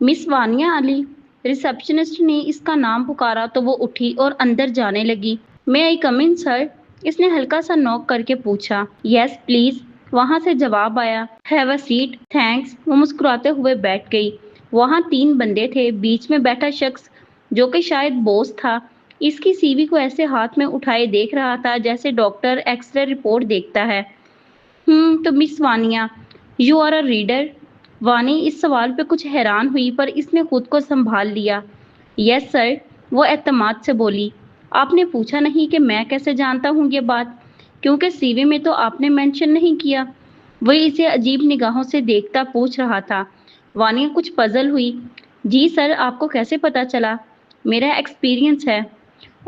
Miss Vaniya Ali. Receptionist ने इसका नाम पुकारा तो वो उठी और अंदर जाने लगी। मे आई कम इन सर? इसने हल्का सा नॉक करके पूछा। यस प्लीज, वहां से जवाब आया। Have a seat, thanks. वो मुस्कुराते हुए बैठ गई। वहां 3 बंदे थे। बीच में बैठा शख्स, जो कि शायद बॉस था, इसकी सीवी को ऐसे हाथ में उठाए देख रहा था जैसे डॉक्टर एक्सरे रिपोर्ट देखता है। तो miss Vania, you are a reader? Vani इस सवाल पे कुछ हैरान हुई, पर इसने खुद को संभाल लिया। यस सर, वो एतमाद से बोली। आपने पूछा नहीं कि मैं कैसे जानता हूँ ये बात, क्योंकि सीवी में तो आपने मेंशन नहीं किया। वही इसे अजीब निगाहों से देखता पूछ रहा था। वानिया कुछ पजल हुई। जी सर, आपको कैसे पता चला? मेरा एक्सपीरियंस है।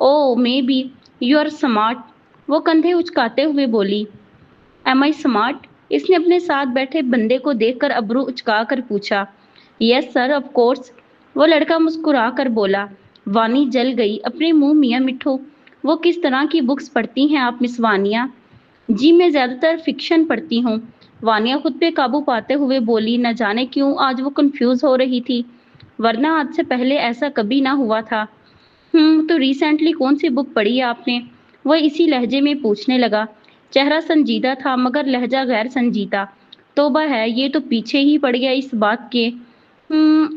Oh maybe you are smart, वो कंधे उचकाते हुए बोली। Am I smart? इसने अपने साथ बैठे बंदे को देखकर अब्रू उचका कर पूछा। यस सर, ऑफ कोर्स, वो लड़का मुस्कुरा कर बोला। वानी जल गई। अपने मुंह मियाँ मिठू, वो किस तरह की बुक्स पढ़ती हैं आप मिस वानिया? जी मैं ज्यादातर फिक्शन पढ़ती हूँ। वानिया खुद पे काबू पाते हुए बोली। न जाने क्यों आज वो कंफ्यूज हो रही थी, वरना आज से पहले ऐसा कभी ना हुआ था। तो रिसेंटली कौन सी बुक पढ़ी आपने? वह इसी लहजे में पूछने लगा। चेहरा संजीदा था मगर लहजा गैर संजीदा। तौबा है, ये तो पीछे ही पड़ गया इस बात के।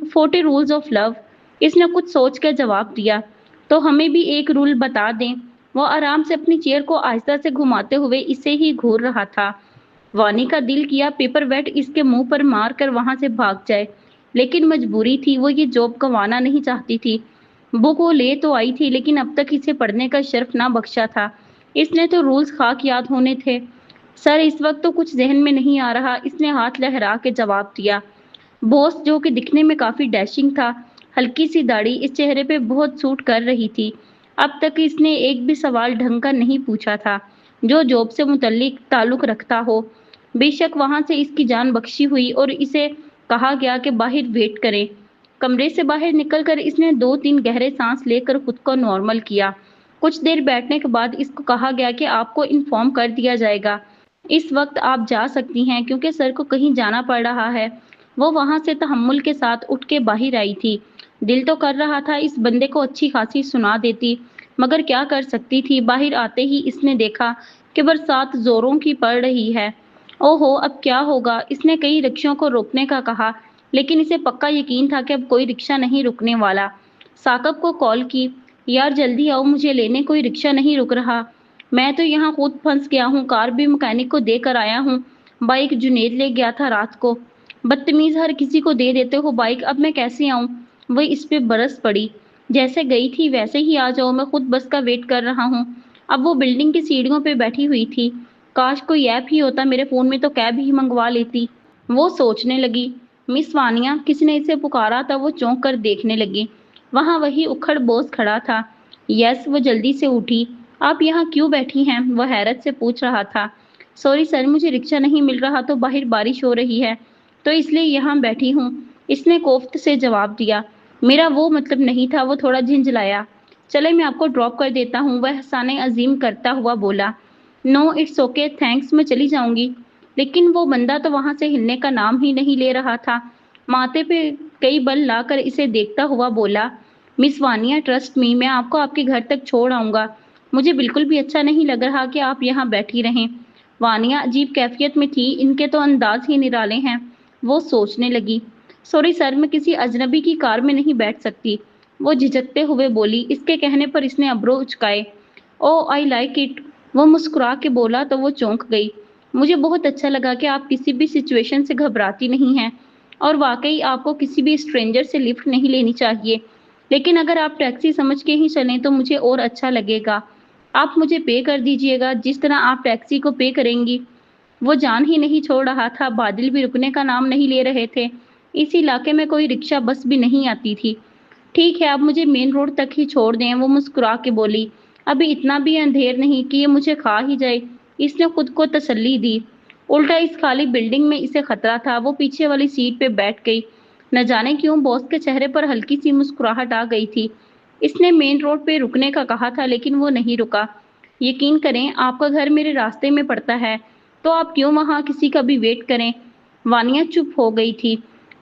40 रूल्स ऑफ लव, इसने कुछ सोच कर जवाब दिया। तो हमें भी एक रूल बता दें। वो आराम से अपनी चेयर को आहिस्ता से घुमाते हुए इसे ही घूर रहा था। वानी का दिल किया पेपर वेट इसके मुंह पर मार कर वहां से भाग जाए, लेकिन मजबूरी थी। वो ये जॉब गंवाना नहीं चाहती थी। बुक वो ले तो आई थी, लेकिन अब तक इसे पढ़ने का शर्फ ना बख्शा था। इसने तो रूल्स खाक याद होने थे। सर इस वक्त तो कुछ जहन में नहीं आ रहा, इसने हाथ लहरा के जवाब दिया। बॉस, जो कि दिखने में काफी डैशिंग था, हल्की सी दाढ़ी इस चेहरे पे बहुत सूट कर रही थी। अब तक इसने एक भी सवाल ढंग का नहीं पूछा था जो जॉब से मुतल्लिक ताल्लुक रखता हो। बेशक वहां से इसकी जान बख्शी हुई और इसे कहा गया कि बाहर वेट करें। कमरे से बाहर निकलकर इसने 2-3 गहरे सांस लेकर खुद को नॉर्मल किया। कुछ देर बैठने के बाद इसको कहा गया कि आपको इन्फॉर्म कर दिया जाएगा, इस वक्त आप जा सकती हैं क्योंकि सर को कहीं जाना पड़ रहा है। वो वहां से तहम्मुल के साथ उठ के बाहर आई थी। दिल तो कर रहा था इस बंदे को अच्छी खासी सुना देती, मगर क्या कर सकती थी। बाहर आते ही इसने देखा कि बरसात जोरों की पड़ रही है। ओहो, अब क्या होगा? इसने कई रिक्शों को रोकने का कहा, लेकिन इसे पक्का यकीन था कि अब कोई रिक्शा नहीं रुकने वाला। साकब को कॉल की। यार जल्दी आओ, मुझे लेने कोई रिक्शा नहीं रुक रहा। मैं तो यहाँ खुद फंस गया हूँ, कार भी मैकेनिक को देकर आया हूँ। बाइक जुनेद ले गया था रात को। बदतमीज, हर किसी को दे देते हो बाइक, अब मैं कैसे आऊँ? वही इस पे बरस पड़ी। जैसे गई थी वैसे ही आ जाओ, मैं खुद बस का वेट कर रहा हूँ। अब वो बिल्डिंग की सीढ़ियों पे बैठी हुई थी। काश कोई ऐप ही होता मेरे फोन में तो कैब ही मंगवा लेती, वो सोचने लगी। मिस वानिया, किसी ने इसे पुकारा था। वो चौंक कर देखने लगी। वहां वही उखड़ बॉस खड़ा था। यस, वो जल्दी से उठी। आप यहाँ क्यों बैठी हैं? वो हैरत से पूछ रहा था। सॉरी सर, मुझे रिक्शा नहीं मिल रहा तो बाहर बारिश हो रही है, तो इसलिए यहाँ बैठी हूँ, इसने कोफ्त से जवाब दिया। मेरा वो मतलब नहीं था, वो थोड़ा झिंझलाया। चले मैं आपको ड्रॉप कर देता हूँ, वह हसाने अजीम करता हुआ बोला। नो इट्स ओके थैंक्स, मैं चली जाऊंगी। लेकिन वो बंदा तो वहां से हिलने का नाम ही नहीं ले रहा था। माथे पे कई बल लाकर इसे देखता हुआ बोला। मिस वानिया ट्रस्ट मी, मैं आपको आपके घर तक छोड़ आऊंगा। मुझे बिल्कुल भी अच्छा नहीं लग रहा कि आप यहाँ बैठी रहें। वानिया अजीब कैफियत में थी, इनके तो अंदाज ही निराले हैं, वो सोचने लगी। सॉरी सर, मैं किसी अजनबी की कार में नहीं बैठ सकती, वो झिझकते हुए बोली। इसके कहने पर इसने अब्रो उचकाए। ओ आई लाइक इट, वो मुस्कुरा के बोला तो वो चौंक गई। मुझे बहुत अच्छा लगा कि आप किसी भी सिचुएशन से घबराती नहीं हैं, और वाकई आपको किसी भी स्ट्रेंजर से लिफ्ट नहीं लेनी चाहिए। लेकिन अगर आप टैक्सी समझ के ही चलें तो मुझे और अच्छा लगेगा। आप मुझे पे कर दीजिएगा जिस तरह आप टैक्सी को पे करेंगी। वो जान ही नहीं छोड़ रहा था। बादल भी रुकने का नाम नहीं ले रहे थे। इस इलाके में कोई रिक्शा बस भी नहीं आती थी। ठीक है, आप मुझे मेन रोड तक ही छोड़ दें, वो मुस्कुरा के बोली। अभी इतना भी अंधेर नहीं कि ये मुझे खा ही जाए, इसने खुद को तसल्ली दी। उल्टा इस खाली बिल्डिंग में इसे खतरा था। वो पीछे वाली सीट पे बैठ गई। न जाने क्यों बॉस के चेहरे पर हल्की सी मुस्कुराहट आ गई थी। इसने मेन रोड पे रुकने का कहा था, लेकिन वो नहीं रुका। यकीन करें, आपका घर मेरे रास्ते में पड़ता है, तो आप क्यों वहां किसी का भी वेट करें? वानिया चुप हो गई थी।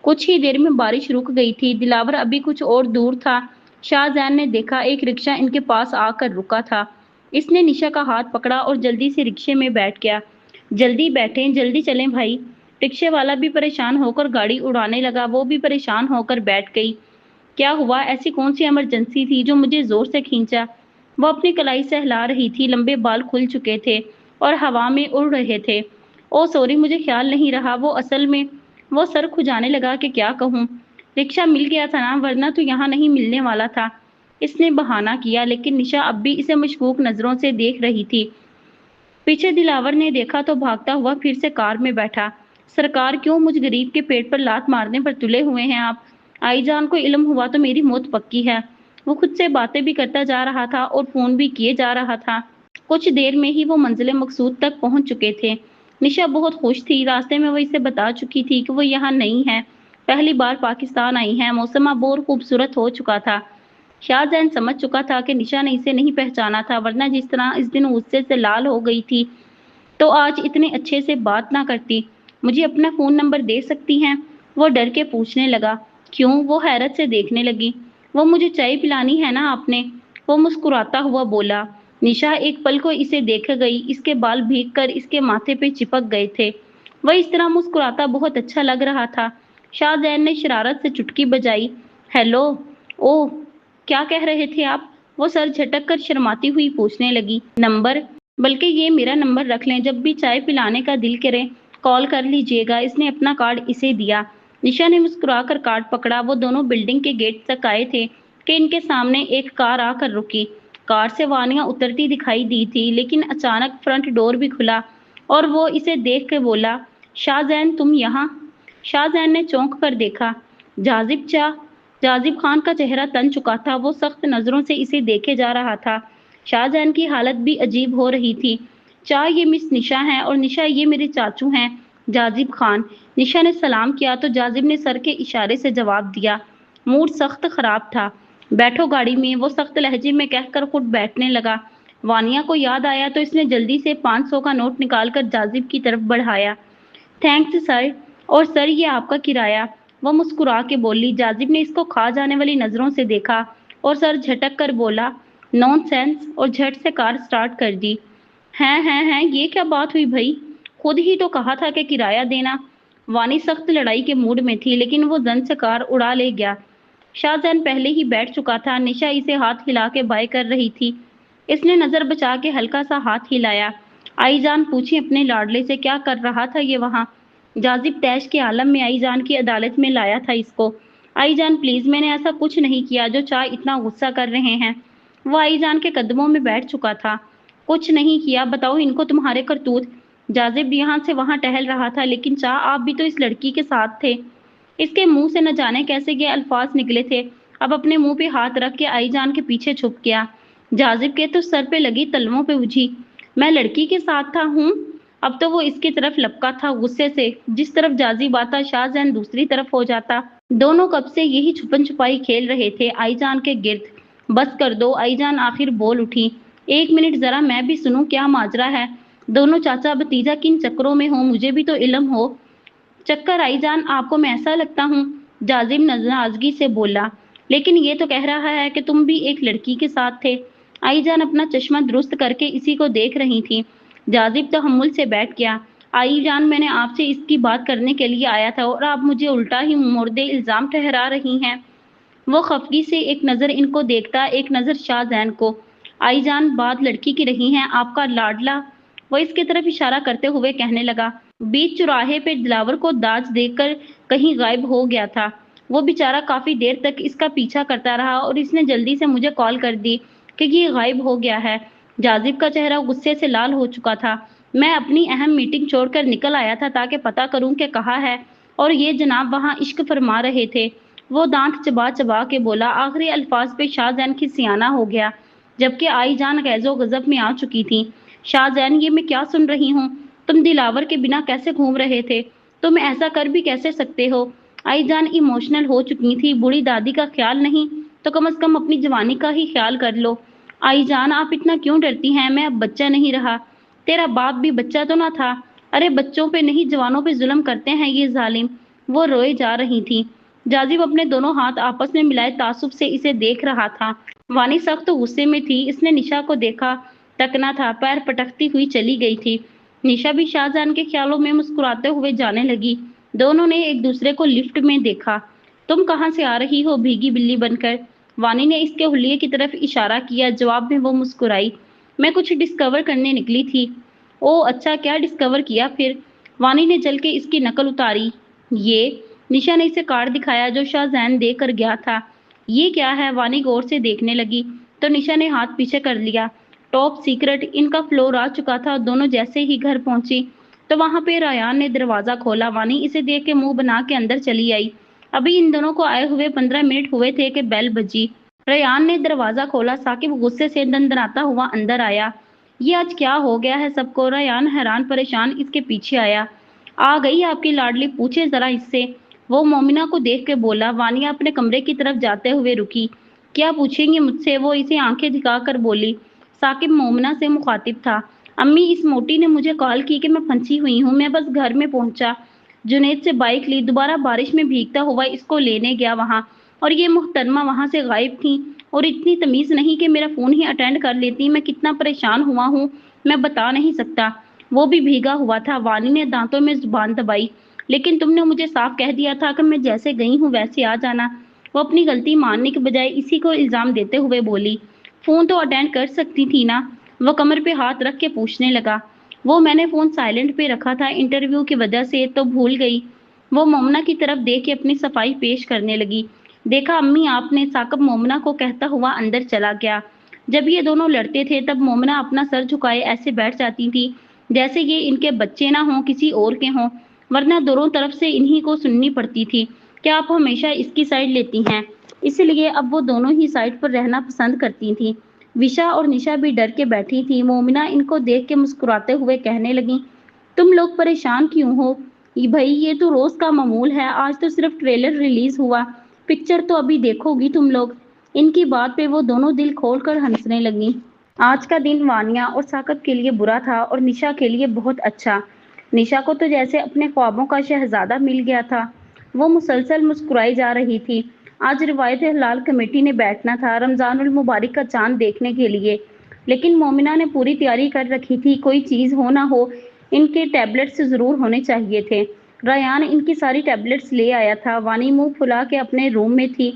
कुछ ही देर में बारिश रुक गई थी। दिलावर अभी कुछ और दूर था। शाहजहान ने देखा एक रिक्शा इनके पास आकर रुका था। इसने निशा का हाथ पकड़ा और जल्दी से रिक्शे में बैठ गया। जल्दी बैठें, जल्दी चलें भाई। रिक्शे वाला भी परेशान होकर गाड़ी उड़ाने लगा। वो भी परेशान होकर बैठ गई। क्या हुआ? ऐसी कौन सी इमरजेंसी थी जो मुझे जोर से खींचा? वो अपनी कलाई सहला रही थी। लंबे बाल खुल चुके थे और हवा में उड़ रहे थे। ओ सॉरी, मुझे ख्याल नहीं रहा। वो असल में वो सर खुजाने लगा कि क्या कहूँ। रिक्शा मिल गया था ना, वरना तो यहाँ नहीं मिलने वाला था। इसने बहाना किया, लेकिन निशा अब भी इसे मशकूक नजरों से देख रही थी। पीछे दिलावर ने देखा तो भागता हुआ फिर से कार में बैठा। सरकार, क्यों मुझ गरीब के पेट पर लात मारने पर तुले हुए हैं आप? आईजान को इल्म हुआ तो मेरी मौत पक्की है। वो खुद से बातें भी करता जा रहा था और फोन भी किए जा रहा था। कुछ देर में ही वो मंजिल मकसूद तक पहुंच चुके थे। निशा बहुत खुश थी। रास्ते में वो इसे बता चुकी थी कि वो यहाँ नहीं है, पहली बार पाकिस्तान आई है। मौसम अब और खूबसूरत हो चुका था। शाहजहान समझ चुका था कि निशा ने इसे नहीं पहचाना था, वरना जिस तरह इस दिन गुस्से से लाल हो गई थी तो आज इतने अच्छे से बात ना करती। मुझे अपना फोन नंबर दे सकती हैं? वो डर के पूछने लगा। क्यों? वो हैरत से देखने लगी। वो मुझे चाय पिलानी है ना आपने? वो मुस्कुराता हुआ बोला। निशा एक पल को इसे देख गई। इसके बाल भीग कर इसके माथे पे चिपक गए थे। वह इस तरह मुस्कुराता बहुत अच्छा लग रहा था। शाहजहान ने शरारत से चुटकी बजाई। हेलो। ओह, क्या कह रहे थे आप? वो सर झटक कर शर्माती हुई पूछने लगी। नंबर? बल्कि ये मेरा नंबर रख लें, जब भी चाय पिलाने का दिल करे कॉल कर लीजिएगा। इसने अपना कार्ड इसे दिया। निशा ने मुस्कुराकर कार्ड पकड़ा। वो दोनों बिल्डिंग के गेट तक आए थे कि इनके सामने एक कार आकर रुकी। कार से वानिया उतरती दिखाई दी थी, लेकिन अचानक फ्रंट डोर भी खुला और वो इसे देख के बोला, शाहजहान तुम यहाँ? शाहजहान ने चौंक कर देखा। जाजिब चा जाजिब खान का चेहरा तन चुका था। वो सख्त नजरों से इसे देखे जा रहा था। शाहजहान की हालत भी अजीब हो रही थी। चाह ये मिस निशा हैं और निशा ये मेरे चाचू हैं, जाजिब खान। निशा ने सलाम किया तो जाजिब ने सर के इशारे से जवाब दिया। मूड सख्त खराब था। बैठो गाड़ी में, वो सख्त लहजे में कहकर खुद बैठने लगा। वानिया को याद आया तो इसने जल्दी से 500 का नोट निकालकर जाजिब की तरफ बढ़ाया। Thanks sir. और सर ये आपका किराया। वो मुस्कुरा के बोली। जाजिब ने इसको खा जाने वाली नजरों से देखा और सर झटक कर बोला, नॉनसेंस, और झट से कार स्टार्ट कर दी। हैं, ये क्या बात हुई भाई? खुद ही तो कहा था कि किराया देना। वानी सख्त लड़ाई के मूड में थी, लेकिन वो जन से कार उड़ा ले गया। शाहजहान पहले ही बैठ चुका था। निशा इसे हाथ हिला के बाय कर रही थी। इसने नजर बचा के हल्का सा हाथ हिलाया। आईजान पूछी अपने लाडले से, क्या कर रहा था ये वहां? जाजिब तैश के आलम में आईजान की अदालत में लाया था इसको। आईजान प्लीज, मैंने ऐसा कुछ नहीं किया जो चाह इतना गुस्सा कर रहे हैं। वो आईजान के कदमों में बैठ चुका था। कुछ नहीं किया, बताओ इनको तुम्हारे करतूत। जाजिब यहाँ से वहां टहल रहा था, लेकिन चाह आप भी तो इस लड़की के साथ थे। इसके मुंह से न जाने कैसे ये अल्फाज निकले थे। अब अपने मुंह पे हाथ रख के आईजान के पीछे छुप गया। जाजिब के तो सर पे लगी तलवों पे उठी। मैं लड़की के साथ था हूँ? अब तो वो इसकी तरफ लपका था गुस्से से। जिस तरफ जाजिब आता शाहजहान दूसरी तरफ हो जाता। दोनों कब से यही छुपन छुपाई खेल रहे थे आईजान के गिर्द। बस कर दो, आईजान आखिर बोल उठी। एक मिनट, जरा मैं भी सुनूं क्या माजरा है। दोनों चाचा भतीजा किन चक्करों में हो, मुझे भी तो इल्म हो। चक्कर आईजान, आपको मैं ऐसा लगता हूँ? जाजिम नाराजगी से बोला। लेकिन ये तो कह रहा है कि तुम भी एक लड़की के साथ थे। आईजान अपना चश्मा दुरुस्त करके इसी को देख रही थी। जाजिब तहम्मुल से बैठ गया। आईजान, मैंने आपसे इसकी बात करने के लिए आया था और आप मुझे उल्टा ही मुर्दे इल्जाम ठहरा रही हैं। वो खफगी से एक नजर इनको देखता, एक नजर शाहजहान को। आईजान, बात लड़की की रही है, आपका लाडला, वो इसकी तरफ इशारा करते हुए कहने लगा। बीच चौराहे पे दिलावर को दाज देकर कहीं गायब हो गया था। वो बेचारा काफी देर तक इसका पीछा करता रहा और इसने जल्दी से मुझे कॉल कर दी कि ये गायब हो गया है। जाजिब का चेहरा गुस्से से लाल हो चुका था। मैं अपनी अहम मीटिंग छोड़कर निकल आया था ताकि पता करूं कि कहाँ है, और ये जनाब वहां इश्क फरमा रहे थे। वो दांत चबा चबा के बोला। आखिरी अल्फाज पे शाहजहान की सियाना हो गया, जबकि आईजान गैजो गजब में आ चुकी थी। शाहजहान, ये मैं क्या सुन रही हूँ? तुम दिलावर के बिना कैसे घूम रहे थे? तुम ऐसा कर भी कैसे सकते हो? आईजान इमोशनल हो चुकी थी। बूढ़ी दादी का ख्याल नहीं तो कम से कम अपनी जवानी का ही ख्याल कर लो। आईजान, आप इतना क्यों डरती हैं? मैं अब बच्चा नहीं रहा। तेरा बाप भी बच्चा तो ना था। अरे बच्चों पे नहीं, जवानों पे जुल्म करते हैं ये जालिम। वो रोए जा रही थी। जाजिब अपने दोनों हाथ आपस में मिलाए तासुब से इसे देख रहा था। वानी सख्त गुस्से में थी। इसने निशा को देखा तकना था, पैर पटकती हुई चली गई थी। निशा भी शाहजहान के ख्यालों में मुस्कुराते हुए जाने लगी। दोनों ने एक दूसरे को लिफ्ट में देखा। तुम कहाँ से आ रही हो भीगी बिल्ली बनकर? वानी ने इसके हुलिये की तरफ इशारा किया। जवाब में वो मुस्कुराई। मैं कुछ डिस्कवर करने निकली थी। ओ अच्छा, क्या डिस्कवर किया फिर? वानी ने जल के इसकी नकल उतारी। ये, निशा ने इसे कार्ड दिखाया जो शाहजहान दे कर गया था। ये क्या है? वानी गौर से देखने लगी तो निशा ने हाथ पीछे कर लिया। Top secret. इनका फ्लोर आ चुका था। दोनों जैसे ही घर पहुंची तो वहां पे रायान ने दरवाजा खोला। वानी इसे देख के मुंह बना के अंदर चली आई। अभी इन दोनों को आए हुए 15 मिनट हुए थे कि बेल बजी। रयान ने दरवाजा खोला। साकिब गुस्से से दंदनाता हुआ अंदर आया। ये आज क्या हो गया है सबको? रयान हैरान परेशान इसके पीछे आया। आ गई आपकी लाडली, पूछे जरा इससे, वो मोमिना को देख के बोला। वानिया अपने कमरे की तरफ जाते हुए रुकी। क्या पूछेंगी मुझसे? वो इसे आंखें दिखाकर बोली। साकिब मोमिना से मुखातिब था। अम्मी, इस मोटी ने मुझे कॉल की कि मैं फंसी हुई हूँ। मैं बस घर में पहुंचा, जुनैद से बाइक ली, दोबारा बारिश में भीगता हुआ इसको लेने गया वहां, और ये मुहतरमा वहां से गायब थी। और इतनी तमीज नहीं कि मेरा फोन ही अटेंड कर लेती। मैं कितना परेशान हुआ हूँ मैं बता नहीं सकता। वो भी भीगा हुआ था। वानी ने दांतों में जुबान दबाई। लेकिन तुमने मुझे साफ कह दिया था कि मैं जैसे गई हूँ वैसे आ जाना। वो अपनी गलती मानने के बजाय इसी को इल्जाम देते हुए बोली। फोन तो अटेंड कर सकती थी ना? वो कमर पे हाथ रख के पूछने लगा। वो मैंने फोन साइलेंट पे रखा था इंटरव्यू की वजह से, तो भूल गई। वो मोमना की तरफ देख के अपनी सफाई पेश करने लगी। देखा अम्मी आपने? साकब मोमना को कहता हुआ अंदर चला गया। जब ये दोनों लड़ते थे तब मोमना अपना सर झुकाए ऐसे बैठ जाती थी जैसे ये इनके बच्चे ना हों, किसी और के हों, वरना दोनों तरफ से इन्हीं को सुननी पड़ती थी। क्या आप हमेशा इसकी साइड लेती हैं? इसलिए अब वो दोनों ही साइड पर रहना पसंद करती थी। विशा और निशा भी डर के बैठी थी। मोमिना इनको देख के मुस्कुराते हुए कहने लगी, तुम लोग परेशान क्यों हो? भाई ये तो रोज का मामूल है। आज तो सिर्फ ट्रेलर रिलीज हुआ, पिक्चर तो अभी देखोगी तुम लोग। इनकी बात पे वो दोनों दिल खोल कर हंसने लगी। आज का दिन वानिया और साकब के लिए बुरा था और निशा के लिए बहुत अच्छा। निशा को तो जैसे अपने ख्वाबों का शहजादा मिल गया था। वो मुसलसल मुस्कुराई जा रही थी। आज रिवायत हलाल कमेटी ने बैठना था रमजानुल मुबारक का चांद देखने के लिए। लेकिन मोमिना ने पूरी तैयारी कर रखी थी। कोई चीज हो ना हो, इनके टैबलेट्स जरूर होने चाहिए थे। रयान इनकी सारी टैबलेट्स ले आया था। वानी मुंह फुला के अपने रूम में थी।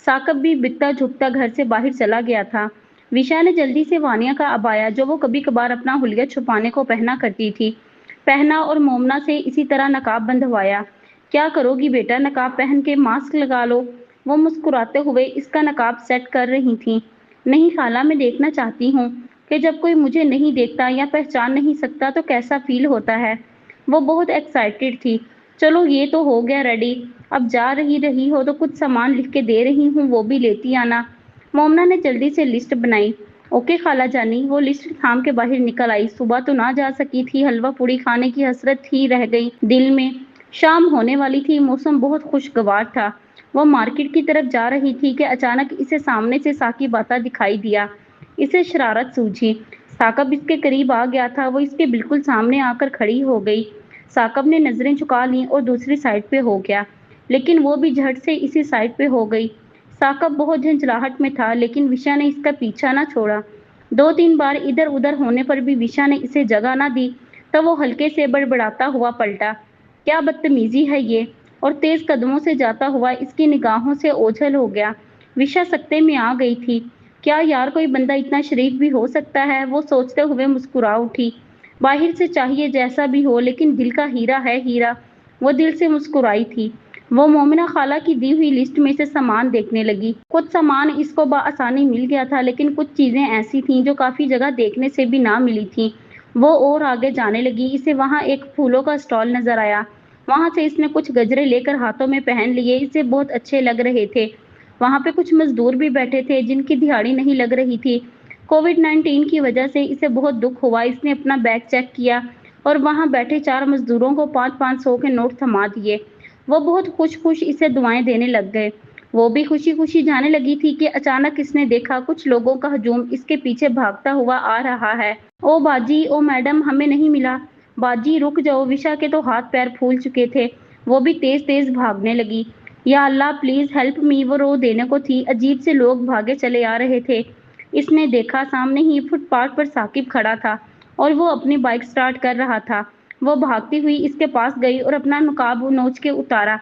साकब भी बिकता झुकता घर से बाहर चला गया था। विशा ने जल्दी से वानिया का अबाया, जो वो कभी कभार अपना हुलिया छुपाने को पहना करती थी, पहना और मोमना से इसी तरह नकाब बंधवाया। क्या करोगी बेटा? नकाब पहन के मास्क लगा लो। वो मुस्कुराते हुए इसका नकाब सेट कर रही थी। नहीं खाला, मैं देखना चाहती हूँ कि जब कोई मुझे नहीं देखता या पहचान नहीं सकता तो कैसा फील होता है। वो बहुत एक्साइटेड थी। चलो ये तो हो गया रेडी। अब जा रही हो तो कुछ सामान लिख के दे रही हूँ, वो भी लेती आना। मोमना ने जल्दी से लिस्ट बनाई। ओके खाला जानी। वो लिस्ट थाम के बाहर निकल आई। सुबह तो ना जा सकी थी, हलवा पूड़ी खाने की हसरत ही रह गई दिल में। शाम होने वाली थी, मौसम बहुत खुशगवार था। वो मार्केट की तरफ जा रही थी कि अचानक इसे सामने से साकिब आता दिखाई दिया। इसे शरारत सूझी। साकब इसके करीब आ गया था। वो इसके बिल्कुल सामने आकर खड़ी हो गई। साकब ने नजरें झुका ली और दूसरी साइड पे हो गया, लेकिन वो भी झट से इसी साइड पे हो गई। साकब बहुत झंझलाहट में था, लेकिन विशा ने इसका पीछा ना छोड़ा। 2-3 बार इधर उधर होने पर भी विशा ने इसे जगह ना दी। तब वो हल्के से बड़बड़ाता हुआ पलटा। क्या बदतमीजी है ये? और तेज कदमों से जाता हुआ इसकी निगाहों से ओझल हो गया। विशा सकते में आ गई थी। क्या यार, कोई बंदा इतना शरीफ भी हो सकता है? वो सोचते हुए मुस्कुरा उठी। बाहर से चाहिए जैसा भी हो, लेकिन दिल का हीरा है हीरा। वो दिल से मुस्कुराई थी। वो मोमिना खाला की दी हुई लिस्ट में से सामान देखने लगी। कुछ सामान इसको बआसानी मिल गया था, लेकिन कुछ चीजें ऐसी थीं जो काफी जगह देखने से भी ना मिली थीं। वो और आगे जाने लगी। इसे वहां एक फूलों का स्टॉल नजर आया। वहां से इसने कुछ गजरे लेकर हाथों में पहन लिए। इसे बहुत अच्छे लग रहे थे। वहां पे कुछ मजदूर भी बैठे थे जिनकी दिहाड़ी नहीं लग रही थी। कोविड-19 की वजह से इसे बहुत दुख हुआ। इसने अपना बैग चेक किया और वहां बैठे 4 मजदूरों को 5-5 सौ के नोट थमा दिए। वो बहुत खुश इसे दुआएं देने लग गए। वो भी खुशी खुशी जाने लगी थी कि अचानक इसने देखा कुछ लोगों का हजूम इसके पीछे भागता हुआ आ रहा है। ओ बाजी, ओ मैडम, हमें नहीं मिला। बाजी रुक जाओ। विशा के तो हाथ पैर फूल चुके थे। وہ بھی تیز تیز بھاگنے لگی۔ یا اللہ پلیز ہیلپ می، وہ رو دینے کو تھی۔ عجیب سے لوگ بھاگے چلے آ رہے تھے۔ اس نے دیکھا سامنے ہی فٹ پاتھ پر ثاقب کھڑا تھا اور وہ اپنی بائک سٹارٹ کر رہا تھا۔ وہ بھاگتی ہوئی اس کے پاس گئی اور اپنا نقاب نوچ کے اتارا۔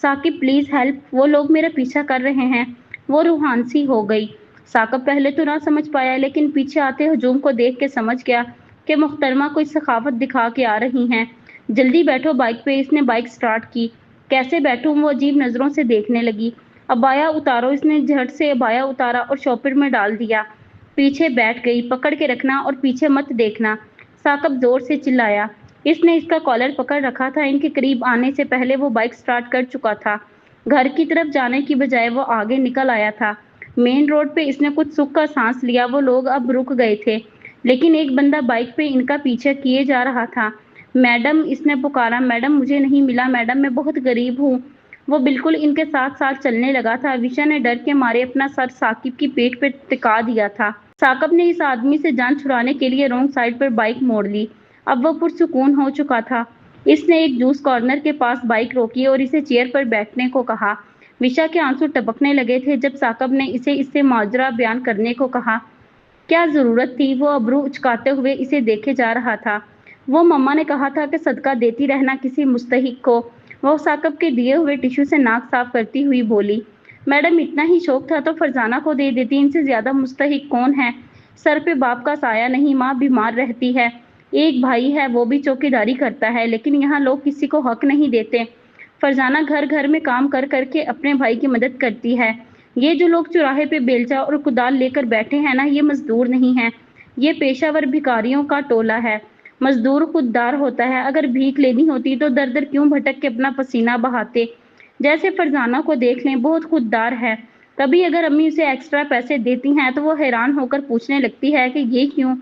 ثاقب پلیز ہیلپ، وہ لوگ میرا پیچھا کر رہے ہیں۔ وہ روحان سی ہو گئی۔ ثاقب پہلے تو نہ سمجھ پایا لیکن پیچھے آتے ہجوم کو دیکھ کے سمجھ گیا کہ محترمہ کوئی سخاوت دکھا کے آ رہی ہیں۔ جلدی بیٹھو بائک پہ، اس نے بائک سٹارٹ کی۔ کیسے بیٹھوں، وہ عجیب نظروں سے دیکھنے لگی۔ ابایا اتارو، اس نے جھٹ سے ابایا اتارا اور شاپر میں ڈال دیا۔ پیچھے بیٹھ گئی، پکڑ کے رکھنا اور پیچھے مت دیکھنا، ثاقب زور سے چلایا۔ اس نے اس کا کالر پکڑ رکھا تھا۔ ان کے قریب آنے سے پہلے وہ بائک سٹارٹ کر چکا تھا۔ گھر کی طرف جانے کی بجائے وہ آگے نکل آیا تھا۔ مین روڈ پہ اس نے کچھ سکھ کا سانس لیا۔ وہ لوگ اب رک گئے تھے لیکن ایک بندہ بائک پہ ان کا پیچھا کیے جا رہا تھا۔ میڈم، اس نے پکارا، میڈم مجھے نہیں ملا، میڈم میں بہت غریب ہوں۔ وہ بالکل ان کے ساتھ ساتھ چلنے لگا تھا۔ وشا نے ڈر کے مارے اپنا سر ثاقب کی پیٹھ پہ ٹکا دیا تھا۔ ثاقب نے اس آدمی سے جان چھڑانے کے لیے رونگ سائیڈ پر بائک موڑ لی۔ اب وہ پرسکون ہو چکا تھا۔ اس نے ایک جوس کارنر کے پاس بائک روکی اور اسے چیئر پر بیٹھنے کو کہا۔ وشا کے آنسو ٹپکنے لگے تھے جب ثاقب نے اسے اس سے ماجرا بیان کرنے کو کہا۔ کیا ضرورت تھی؟ وہ ابرو اچکاتے ہوئے اسے دیکھے جا رہا تھا۔ وہ مما نے کہا تھا کہ صدقہ دیتی رہنا کسی مستحق کو۔ وہ ثاقب کے دیے ہوئے ٹشو سے ناک صاف کرتی ہوئی بولی۔ میڈم اتنا ہی شوق تھا تو فرزانہ کو دے دیتی، ان سے زیادہ مستحق کون ہے؟ سر پہ باپ کا سایہ نہیں، ماں بیمار رہتی ہے، ایک بھائی ہے وہ بھی چوکیداری کرتا ہے، لیکن یہاں لوگ کسی کو حق نہیں دیتے۔ فرزانہ گھر گھر میں کام کر کر کے اپنے بھائی کی مدد کرتی ہے۔ یہ جو لوگ چوراہے پہ بیلچا اور کدال لے کر بیٹھے ہیں نا، یہ مزدور نہیں ہیں، یہ پیشہ ور بھکاریوں کا ٹولہ ہے۔ مزدور خوددار ہوتا ہے، اگر بھیک لینی ہوتی تو در در کیوں بھٹک کے اپنا پسینہ بہاتے؟ جیسے فرزانہ کو دیکھ لیں، بہت خوددار ہے۔ کبھی اگر امی اسے ایکسٹرا پیسے دیتی ہیں تو وہ حیران ہو کر پوچھنے لگتی ہے کہ یہ کیوں؟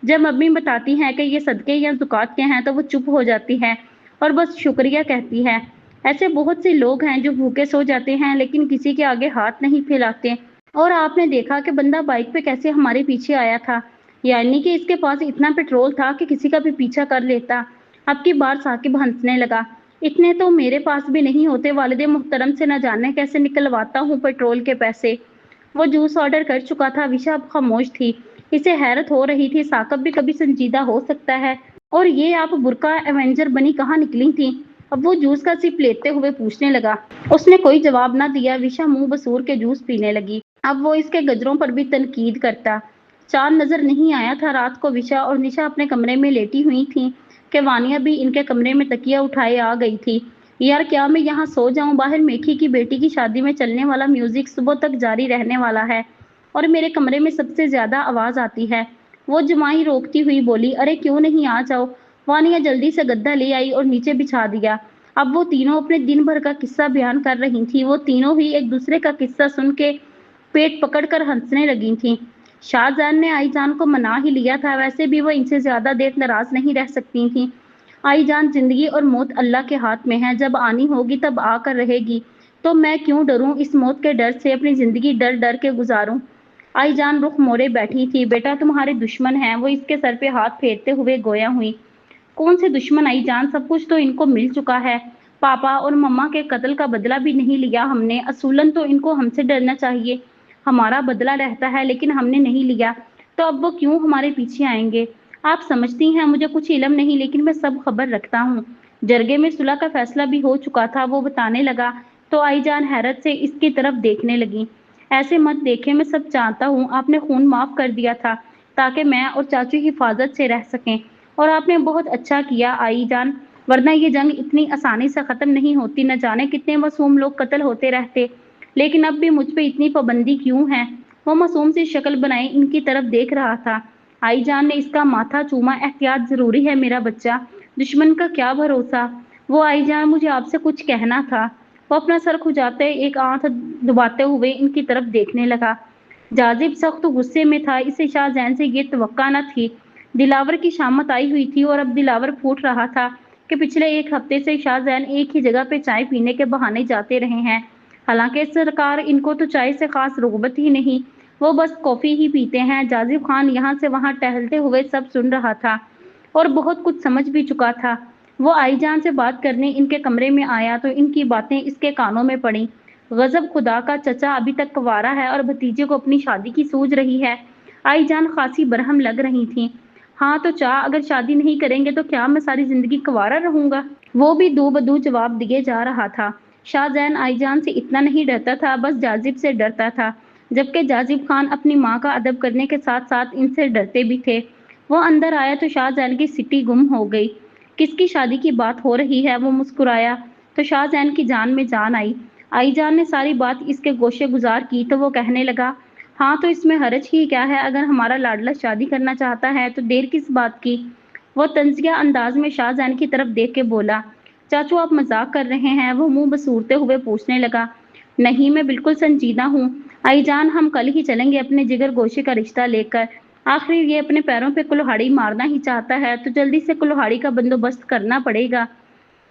جب امی بتاتی ہیں کہ یہ صدقے یا زکوٰۃ کے ہیں تو وہ چپ ہو جاتی ہے اور بس شکریہ کہتی ہے۔ ایسے بہت سے لوگ ہیں جو بھوکے سو جاتے ہیں لیکن کسی کے آگے ہاتھ نہیں پھیلاتے۔ اور آپ نے دیکھا کہ بندہ بائک پہ کیسے ہمارے پیچھے آیا تھا، یعنی کہ اس کے پاس اتنا پیٹرول تھا کہ کسی کا بھی پیچھا کر لیتا۔ اب کی بار ثاقب ہنسنے لگا۔ اتنے تو میرے پاس بھی نہیں ہوتے، والد محترم سے نہ جانے کیسے نکلواتا ہوں پیٹرول کے پیسے۔ وہ جوس آرڈر کر چکا تھا۔ وشا اب خاموش تھی، اسے حیرت ہو رہی تھی، ثاقب بھی کبھی سنجیدہ ہو سکتا ہے۔ اور یہ آپ برقع ایونجر بنی کہاں نکلی تھی؟ اب وہ جوس کا سپ لیتے ہوئے پوچھنے لگا۔ اس نے کوئی جواب نہ دیا۔ وشا منہ بسور کے جوس پینے لگی۔ اب وہ اس کے گجروں پر بھی تنقید کرتا۔ چاند نظر نہیں آیا تھا رات کو۔ وشا اور نشا اپنے کمرے میں لیٹی ہوئی تھیں کہ وانیہ بھی ان کے کمرے میں تکیہ اٹھائے آ گئی تھی۔ یار کیا میں یہاں سو جاؤں؟ باہر میکھی کی بیٹی کی شادی میں چلنے والا میوزک صبح تک جاری رہنے والا ہے اور میرے کمرے میں سب سے زیادہ آواز آتی ہے۔ وہ جمائی روکتی ہوئی بولی، ارے کیوں نہیں آ جاؤ؟ وانیہ جلدی سے گدا لے آئی اور نیچے بچھا دیا۔ اب وہ تینوں اپنے دن بھر کا قصہ بیان کر رہی تھیں۔ وہ تینوں ہی ایک دوسرے کا قصہ سن کے پیٹ پکڑ کر ہنسنے لگی تھیں۔ شاہجہان نے آئی جان کو منا ہی لیا تھا، ویسے بھی وہ ان سے زیادہ دیر ناراض نہیں رہ سکتی تھیں۔ آئی جان، زندگی اور موت اللہ کے ہاتھ میں ہے، جب آنی ہوگی تب آ کر رہے گی، تو میں کیوں ڈروں؟ اس موت کے ڈر سے اپنی زندگی ڈر ڈر کے گزاروں۔ آئی جان رخ موڑے بیٹھی تھی۔ بیٹا تمہارے دشمن ہیں، وہ اس کے سر پہ ہاتھ پھیرتے ہوئے گویا ہوئی۔ کون سے دشمن آئی جان؟ سب کچھ تو ان کو مل چکا ہے۔ پاپا اور مما کے قتل کا بدلہ بھی نہیں لیا ہم نے، اصولاً تو ان کو ہم سے ڈرنا چاہیے، ہمارا بدلہ رہتا ہے، لیکن ہم نے نہیں لیا، تو اب وہ کیوں ہمارے پیچھے آئیں گے؟ آپ سمجھتی ہیں مجھے کچھ علم نہیں، لیکن میں سب خبر رکھتا ہوں۔ جرگے میں صلح کا فیصلہ بھی ہو چکا تھا، وہ بتانے لگا تو آئی جان حیرت سے اس کی طرف دیکھنے لگی۔ ایسے مت دیکھیں، میں سب جانتا ہوں، آپ نے خون معاف کر دیا تھا تاکہ میں اور چاچو حفاظت سے رہ سکیں، اور آپ نے بہت اچھا کیا آئی جان، ورنہ یہ جنگ اتنی آسانی سے ختم نہیں ہوتی، نہ جانے کتنے معصوم لوگ قتل ہوتے رہتے، لیکن اب بھی مجھ پہ اتنی پابندی کیوں ہے؟ وہ معصوم سی شکل بنائے ان کی طرف دیکھ رہا تھا۔ آئی جان نے اس کا ماتھا چوما، احتیاط ضروری ہے میرا بچہ، دشمن کا کیا بھروسہ؟ وہ آئی جان مجھے آپ سے کچھ کہنا تھا۔ وہ اپنا سر کھجاتے ایک آنکھ دباتے ہوئے ان کی طرف دیکھنے لگا۔ جاذب سخت غصے میں تھا، اسے شاہ زین سے یہ توقع نہ تھی۔ دلاور کی شامت آئی ہوئی تھی اور اب دلاور پھوٹ رہا تھا کہ پچھلے ایک ہفتے سے شاہ زین ایک ہی جگہ پہ چائے پینے کے بہانے جاتے رہے ہیں، حالانکہ سرکار ان کو تو چائے سے خاص رغبت ہی نہیں، وہ بس کافی ہی پیتے ہیں۔ جاذب خان یہاں سے وہاں ٹہلتے ہوئے سب سن رہا تھا اور بہت کچھ سمجھ بھی چکا تھا۔ وہ آئی جان سے بات کرنے ان کے کمرے میں آیا تو ان کی باتیں اس کے کانوں میں پڑیں۔ غضب خدا کا، چچا ابھی تک کنوارا ہے اور بھتیجے کو اپنی شادی کی سوچ رہی ہے۔ آئی جان خاصی برہم لگ رہی تھیں۔ ہاں تو چا اگر شادی نہیں کریں گے تو کیا میں ساری زندگی کنوارا رہوں گا؟ وہ بھی دو بدو جواب دیے جا رہا تھا۔ شاہ زین آئی جان سے اتنا نہیں ڈرتا تھا، بس جاذب سے ڈرتا تھا، جبکہ جاذب خان اپنی ماں کا ادب کرنے کے ساتھ ساتھ ان سے ڈرتے بھی تھے۔ وہ اندر آیا تو شاہ زین کی سٹی گم ہو گئی۔ کس کی شادی کی بات ہو رہی ہے؟ وہ مسکرایا تو شاہ زین کی جان میں جان آئی۔ آئی جان نے ساری بات اس کے گوشے گزار کی تو وہ کہنے لگا، ہاں تو اس میں حرج ہی کیا ہے؟ اگر ہمارا لاڈلا شادی کرنا چاہتا ہے تو دیر کس بات کی؟ وہ طنزیہ انداز میں شاہ زین کی طرف دیکھ کے بولا، چاچو آپ مذاق کر رہے ہیں؟ وہ منہ بسورتے ہوئے پوچھنے لگا، نہیں میں بالکل سنجیدہ ہوں آئی جان، ہم کل ہی چلیں گے اپنے جگر گوشے کا رشتہ لے کر۔ آخر یہ اپنے پیروں پہ کلہاڑی مارنا ہی چاہتا ہے تو جلدی سے کلہاڑی کا بندوبست کرنا پڑے گا۔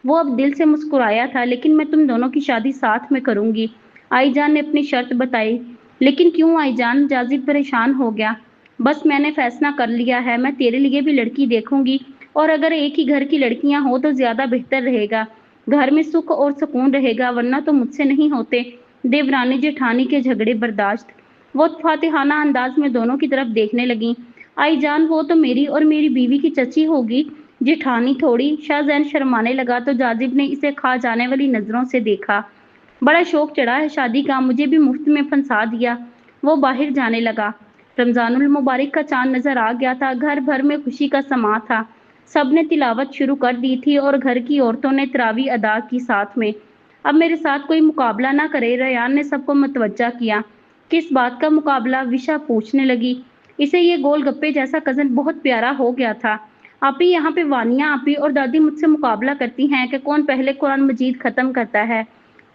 وہ اب دل سے مسکرایا تھا، لیکن میں تم دونوں کی شادی ساتھ میں کروں گی۔ آئی جان نے اپنی شرط بتائی۔ لیکن کیوں آئی جان؟ جاذب پریشان ہو گیا۔ بس میں نے فیصلہ کر لیا ہے، میں تیرے لیے بھی لڑکی دیکھوں گی، اور اگر ایک ہی گھر کی لڑکیاں ہوں تو زیادہ بہتر رہے گا، گھر میں سکھ اور سکون رہے گا، ورنہ تو مجھ سے نہیں ہوتے دیورانی جیٹھانی کے جھگڑے برداشت۔ وہ فاتحانہ انداز میں دونوں کی طرف دیکھنے لگیں۔ آئی جان وہ تو میری اور میری بیوی کی چچی ہوگی، جیٹھانی تھوڑی۔ شاہ زین شرمانے لگا تو جاذب نے اسے کھا جانے والی نظروں سے دیکھا۔ بڑا شوق چڑھا ہے شادی کا، مجھے بھی مفت میں پھنسا دیا۔ وہ باہر جانے لگا۔ رمضان المبارک کا چاند نظر آ گیا تھا، گھر بھر میں خوشی کا سماں تھا، سب نے تلاوت شروع کر دی تھی اور گھر کی عورتوں نے تراویح ادا کی ساتھ میں۔ اب میرے ساتھ کوئی مقابلہ نہ کرے، ریان نے سب کو متوجہ کیا۔ کس بات کا مقابلہ؟ وشا پوچھنے لگی۔ اسے یہ گول گپے جیسا کزن بہت پیارا ہو گیا تھا۔ آپی یہاں پہ وانیا آپی اور دادی مجھ سے مقابلہ کرتی ہیں کہ کون پہلے قرآن مجید ختم کرتا ہے۔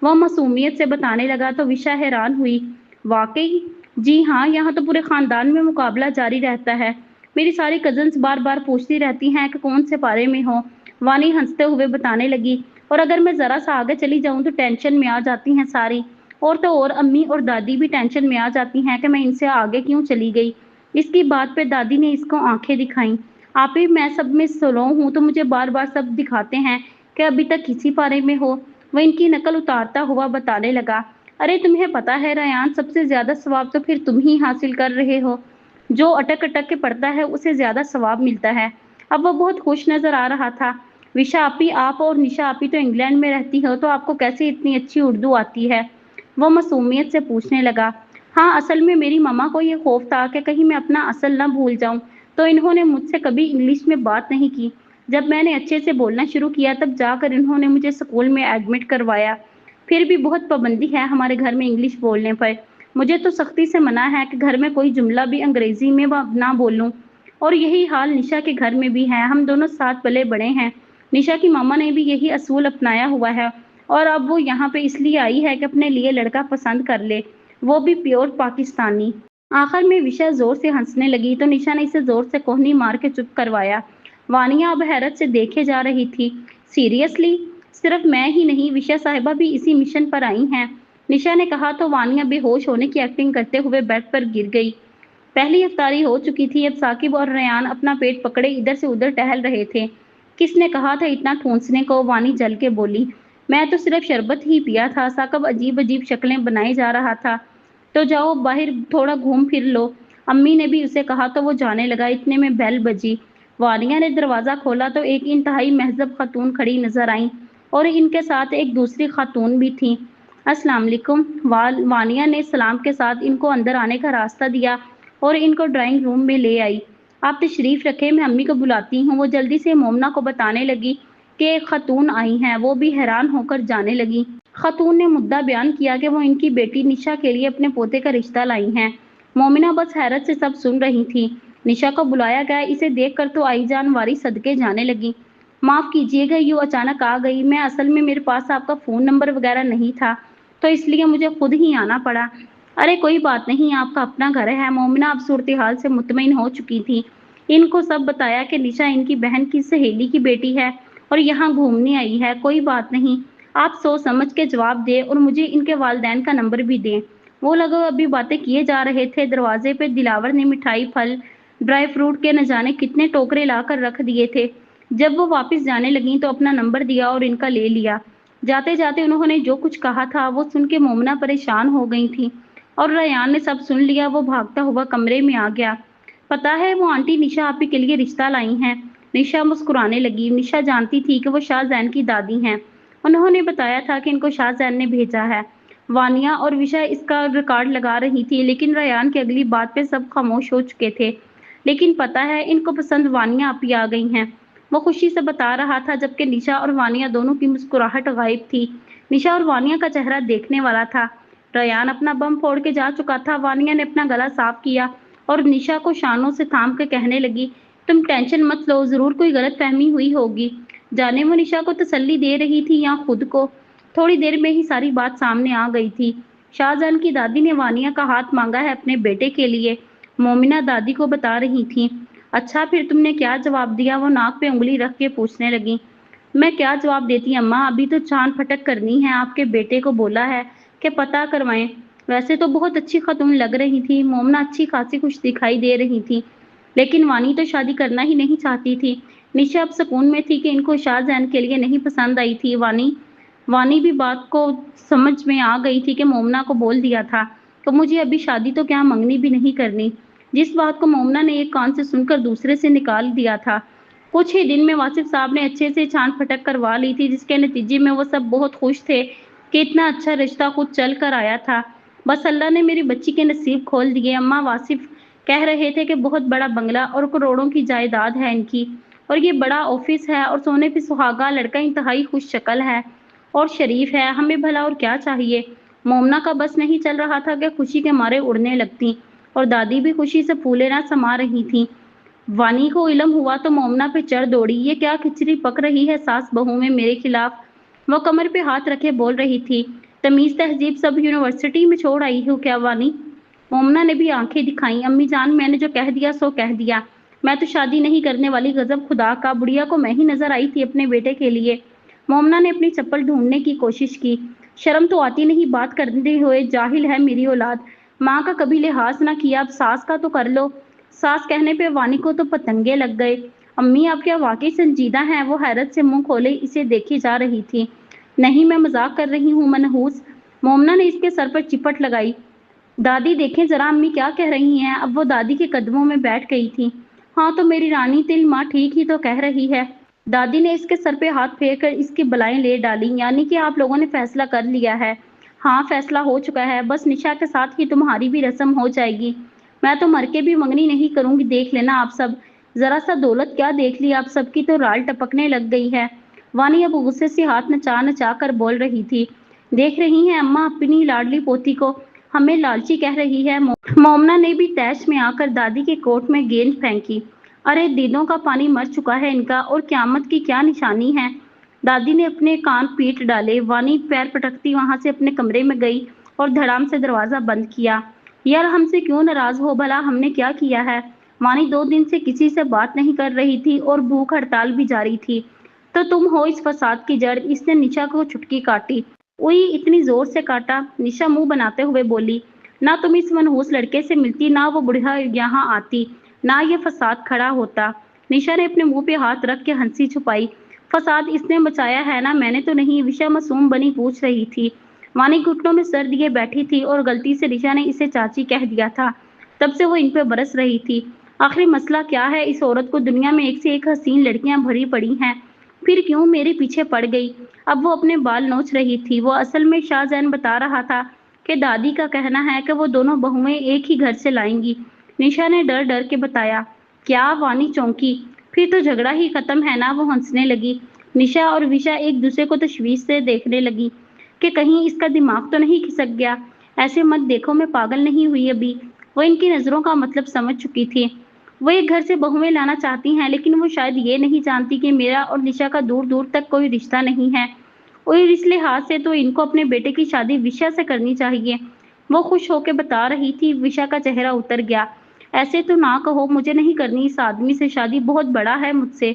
وہ معصومیت سے بتانے لگا تو وشا حیران ہوئی، واقعی؟ جی ہاں، یہاں تو پورے خاندان میں مقابلہ جاری رہتا ہے، میری ساری کزنز بار بار پوچھتی رہتی ہیں کہ کون سے پارے میں ہو۔ وانی ہنستے ہوئے بتانے لگی، اور اگر میں ذرا سا آگے چلی جاؤں تو ٹینشن میں آ جاتی ہیں ساری، اور تو اور امی اور دادی بھی ٹینشن میں آ جاتی ہیں کہ میں ان سے آگے کیوں چلی گئی۔ اس کی بات پہ دادی نے اس کو آنکھیں دکھائیں۔ آپی میں سب میں سلو ہوں تو مجھے بار بار سب دکھاتے ہیں کہ ابھی تک کسی پارے میں ہو۔ وہ ان کی نقل اتارتا ہوا بتانے لگا، ارے تمہیں پتا ہے ریان، سب سے زیادہ ثواب تو پھر تم ہی حاصل کر رہے ہو، جو اٹک اٹک کے پڑھتا ہے اسے زیادہ ثواب ملتا ہے۔ اب وہ بہت خوش نظر آ رہا تھا۔ وشا آپی، آپ اور نشا آپی تو انگلینڈ میں رہتی ہو، تو آپ کو کیسے اتنی اچھی اردو آتی ہے؟ وہ معصومیت سے پوچھنے لگا۔ ہاں اصل میں میری ماما کو یہ خوف تھا کہ کہیں میں اپنا اصل نہ بھول جاؤں، تو انہوں نے مجھ سے کبھی انگلش میں بات نہیں کی۔ جب میں نے اچھے سے بولنا شروع کیا تب جا کر انہوں نے مجھے اسکول میں ایڈمٹ کروایا۔ پھر بھی بہت پابندی ہے ہمارے گھر میں انگلش بولنے پر، مجھے تو سختی سے منع ہے کہ گھر میں کوئی جملہ بھی انگریزی میں نہ بولوں، اور یہی حال نشا کے گھر میں بھی ہے، ہم دونوں ساتھ پلے بڑے ہیں۔ نشا کی ماما نے بھی یہی اصول اپنایا ہوا ہے، اور اب وہ یہاں پہ اس لیے آئی ہے کہ اپنے لیے لڑکا پسند کر لے، وہ بھی پیور پاکستانی۔ آخر میں وشا زور سے ہنسنے لگی تو نشا نے اسے زور سے کوہنی مار کے چپ کروایا۔ وانیا اب حیرت سے دیکھے جا رہی تھی۔ سیریسلی؟ صرف میں ہی نہیں، وشا صاحبہ بھی اسی مشن پر آئی ہیں؟ نشا نے کہا تو وانیا بے ہوش ہونے کی ایکٹنگ کرتے ہوئے بیڈ پر گر گئی۔ پہلی افطاری ہو چکی تھی، اب ثاقب اور ریان اپنا پیٹ پکڑے ادھر سے ادھر ٹہل رہے تھے۔ کس نے کہا تھا اتنا ٹھونسنے کو؟ وانی جل کے بولی، میں تو صرف شربت ہی پیا تھا، ثاقب عجیب عجیب شکلیں بنائے جا رہا تھا۔ تو جاؤ باہر تھوڑا گھوم پھر لو، امی نے بھی اسے کہا تو وہ جانے لگا، اتنے میں بیل بجی۔ وانیا نے دروازہ کھولا تو ایک انتہائی مہذب خاتون کھڑی نظر آئیں، اور ان کے ساتھ ایک دوسری خاتون بھی تھی۔ السلام علیکم۔ وانیا نے سلام کے ساتھ ان کو اندر آنے کا راستہ دیا اور ان کو ڈرائنگ روم میں لے آئی۔ آپ تشریف رکھیں، میں امی کو بلاتی ہوں۔ وہ جلدی سے مومنہ کو بتانے لگی کہ ایک خاتون آئی ہیں، وہ بھی حیران ہو کر جانے لگی۔ خاتون نے مدعا بیان کیا کہ وہ ان کی بیٹی نشا کے لیے اپنے پوتے کا رشتہ لائی ہیں۔ مومنہ بس حیرت سے سب سن رہی تھی۔ نشا کو بلایا گیا، اسے دیکھ کر تو آئی جان واری صدقے جانے لگی۔ معاف کیجیے گا، یوں اچانک آ گئی میں، اصل میں میرے پاس آپ کا فون نمبر وغیرہ نہیں تھا، تو اس لیے مجھے خود ہی آنا پڑا۔ ارے کوئی بات نہیں، آپ کا اپنا گھر ہے۔ مومنہ اب صورتحال سے مطمئن ہو چکی تھی۔ ان کو سب بتایا کہ نشا ان کی بہن کی سہیلی کی بیٹی ہے اور یہاں گھومنے آئی ہے۔ کوئی بات نہیں، آپ سوچ سمجھ کے جواب دیں اور مجھے ان کے والدین کا نمبر بھی دیں۔ وہ لوگ ابھی باتیں کیے جا رہے تھے، دروازے پہ دلاور نے مٹھائی، پھل، ڈرائی فروٹ کے نہ جانے کتنے ٹوکرے لا کر رکھ دیے تھے۔ جب وہ واپس جانے لگیں تو اپنا نمبر دیا اور ان کا لے لیا۔ جاتے جاتے انہوں نے جو کچھ کہا تھا وہ سن کے مومنہ پریشان ہو گئی تھی اور ریان نے سب سن لیا۔ وہ بھاگتا ہوا کمرے میں آ گیا۔ پتا ہے وہ آنٹی نشا آپی کے لیے رشتہ لائی ہیں۔ نشا مسکرانے لگی۔ نشا جانتی تھی کہ وہ شاہ زین کی دادی ہیں۔ انہوں نے بتایا تھا کہ ان کو شاہ زین نے بھیجا ہے۔ وانیہ اور وشا اس کا ریکارڈ لگا رہی تھی لیکن ریان کی اگلی بات پہ سب خاموش ہو چکے تھے۔ لیکن پتا ہے ان کو پسند وانیہ آپی آ گئی ہیں، وہ خوشی سے بتا رہا تھا، جبکہ نشا اور وانیہ دونوں کی مسکراہٹ غائب تھی۔ نشا اور وانیہ کا چہرہ دیکھنے والا تھا۔ ریان اپنا بم پھوڑ کے جا چکا تھا۔ وانیہ نے اپنا گلا صاف کیا اور نشا کو شانوں سے تھام کے کہنے لگی، تم ٹینشن مت لو، ضرور کوئی غلط فہمی ہوئی ہوگی۔ جانے وہ نشا کو تسلی دے رہی تھی یا خود کو۔ تھوڑی دیر میں ہی ساری بات سامنے آ گئی تھی۔ شاہ زین کی دادی نے وانیہ کا ہاتھ مانگا ہے اپنے بیٹے کے لیے، مومنہ دادی کو بتا رہی تھی۔ اچھا پھر تم نے کیا جواب دیا؟ وہ ناک پہ انگلی رکھ کے پوچھنے لگی۔ میں کیا جواب دیتی اماں، ابھی تو چاند پھٹک کرنی ہے، آپ کے بیٹے کو بولا ہے کہ پتہ کروائیں۔ ویسے تو بہت اچھی خاتون لگ رہی تھی، مومنہ اچھی خاصی خوش دکھائی دے رہی تھی، لیکن وانی تو شادی کرنا ہی نہیں چاہتی تھی۔ نشا اب سکون میں تھی کہ ان کو شاہ زین کے لیے نہیں پسند آئی تھی۔ وانی بھی بات کو سمجھ میں آ گئی تھی کہ مومنہ کو بول دیا تھا کہ مجھے ابھی شادی تو کیا منگنی بھی نہیں کرنی، جس بات کو مومنہ نے ایک کان سے سن کر دوسرے سے نکال دیا تھا۔ کچھ ہی دن میں واصف صاحب نے اچھے سے چھان پھٹک کروا لی تھی، جس کے نتیجے میں وہ سب بہت خوش تھے کہ اتنا اچھا رشتہ خود چل کر آیا تھا۔ بس اللہ نے میری بچی کے نصیب کھول دیے۔ اماں واصف کہہ رہے تھے کہ بہت بڑا بنگلہ اور کروڑوں کی جائیداد ہے ان کی، اور یہ بڑا آفس ہے، اور سونے پہ سہاگا لڑکا انتہائی خوش شکل ہے اور شریف ہے، ہمیں بھلا اور کیا چاہیے۔ مومنہ کا بس نہیں چل رہا تھا کہ خوشی کے مارے اڑنے لگتی، اور دادی بھی خوشی سے پھولے نہ سما رہی تھی۔ وانی کو علم ہوا تو مومنہ پہ چڑھ دوڑی، یہ کیا کھچڑی پک رہی ہے ساس بہو میں میرے خلاف۔ وہ کمر پہ ہاتھ رکھے بول رہی تھی، تمیز تہذیب سب یونیورسٹی میں چھوڑ آئی ہو کیا وانی؟ مومنہ نے بھی آنکھیں دکھائیں، امی جان میں نے جو کہہ دیا سو کہہ دیا، میں تو شادی نہیں کرنے والی، غضب خدا کا، بڑھیا کو میں ہی نظر آئی تھی اپنے بیٹے کے لیے۔ مومنہ نے اپنی چپل ڈھونڈنے کی کوشش کی، شرم تو آتی نہیں بات کرتے ہوئے، جاہل ہے میری اولاد، ماں کا کبھی لحاظ نہ کیا، اب ساس کا تو کر لو۔ ساس کہنے پہ وانی کو تو پتنگے لگ گئے۔ امی آپ کیا واقعی سنجیدہ ہیں؟ وہ حیرت سے منہ کھولے اسے دیکھی جا رہی تھی۔ نہیں میں مذاق کر رہی ہوں منحوس، مومنہ نے اس کے سر پر چپٹ لگائی۔ دادی دیکھیں ذرا امی کیا کہہ رہی ہیں۔ اب وہ دادی کے قدموں میں بیٹھ گئی تھی۔ ہاں تو میری رانی تل ماں ٹھیک ہی تو کہہ رہی ہے۔ دادی نے اس کے سر پہ ہاتھ پھیر کر اس کی بلائیں لے ڈالی، یعنی کہ آپ لوگوں نے فیصلہ کر لیا ہے؟ ہاں فیصلہ ہو چکا ہے، بس نشا کے ساتھ ہی تمہاری بھی رسم ہو جائے گی، میں تو مر کے بھی منگنی نہیں کروں گی، دیکھ لینا آپ سب، ذرا سا دولت کیا دیکھ لی آپ سب کی تو رال ٹپکنے لگ گئی ہے۔ وانی اب غصے سے ہاتھ نچا نچا کر بول رہی تھی، دیکھ رہی ہیں اماں اپنی لاڈلی پوتی کو، ہمیں لالچی کہہ رہی ہے۔ مومنہ نے بھی تیش میں آ کر دادی کے کوٹ میں گیند پھینکی، ارے دیدوں کا پانی مر چکا ہے ان کا، اور قیامت کی کیا نشانی ہے۔ دادی نے اپنے کان پیٹ ڈالے۔ وانی پیر پٹکتی وہاں سے اپنے کمرے میں گئی اور دھڑام سے دروازہ بند کیا۔ یار ہم سے کیوں ناراض ہو بھلا، ہم نے کیا کیا ہے؟ وانی 2 دن سے کسی سے بات نہیں کر رہی تھی اور بھوک ہڑتال بھی جاری تھی۔ تو تم ہو اس فساد کی جڑ، اس نے نشا کو چٹکی کاٹی۔ اوئی اتنی زور سے کاٹا؟ نشا منہ بناتے ہوئے بولی، نہ تم اس منحوس لڑکے سے ملتی، نہ وہ بڑھیا یہاں آتی، نہ یہ فساد کھڑا ہوتا۔ نشا نے اپنے منہ پہ ہاتھ رکھ کے ہنسی چھپائی، فساد اس نے مچایا ہے نا، میں نے تو نہیں، وشا معصوم بنی پوچھ رہی تھی۔ وانی گھٹنوں میں سر دیے بیٹھی تھی اور غلطی سے نشا نے اسے چاچی کہہ دیا تھا، تب سے وہ ان پہ برس رہی تھی۔ آخر مسئلہ کیا ہے؟ اس عورت کو دنیا میں ایک سے ایک حسین لڑکیاں بھری پڑی ہیں، پھر کیوں میرے پیچھے پڑ گئی؟ اب وہ اپنے بال نوچ رہی تھی۔ وہ اصل میں شاہ زین بتا رہا تھا کہ دادی کا کہنا ہے کہ وہ دونوں بہویں ایک ہی گھر سے لائیں گی۔ نشا نے ڈر ڈر کے بتایا۔ کیا؟ وانی چونکی، پھر تو جھگڑا ہی ختم ہے نا؟ وہ ہنسنے لگی۔ نشا اور وشا ایک دوسرے کو تشویش سے دیکھنے لگی کہ کہیں اس کا دماغ تو نہیں کھسک گیا۔ ایسے مت دیکھو، میں پاگل نہیں ہوئی ابھی۔ وہ ان کی نظروں کا مطلب سمجھ چکی تھی۔ وہ ایک گھر سے بہویں لانا چاہتی ہیں، لیکن وہ شاید یہ نہیں جانتی کہ میرا اور نشا کا دور دور تک کوئی رشتہ نہیں ہے، اور اس لحاظ سے تو ان کو اپنے بیٹے کی شادی وشا سے کرنی چاہیے۔ وہ خوش ہو کے بتا رہی تھی۔ وشا کا چہرہ اتر گیا۔ ایسے تو نہ کہو، مجھے نہیں کرنی اس آدمی سے شادی، بہت بڑا ہے مجھ سے۔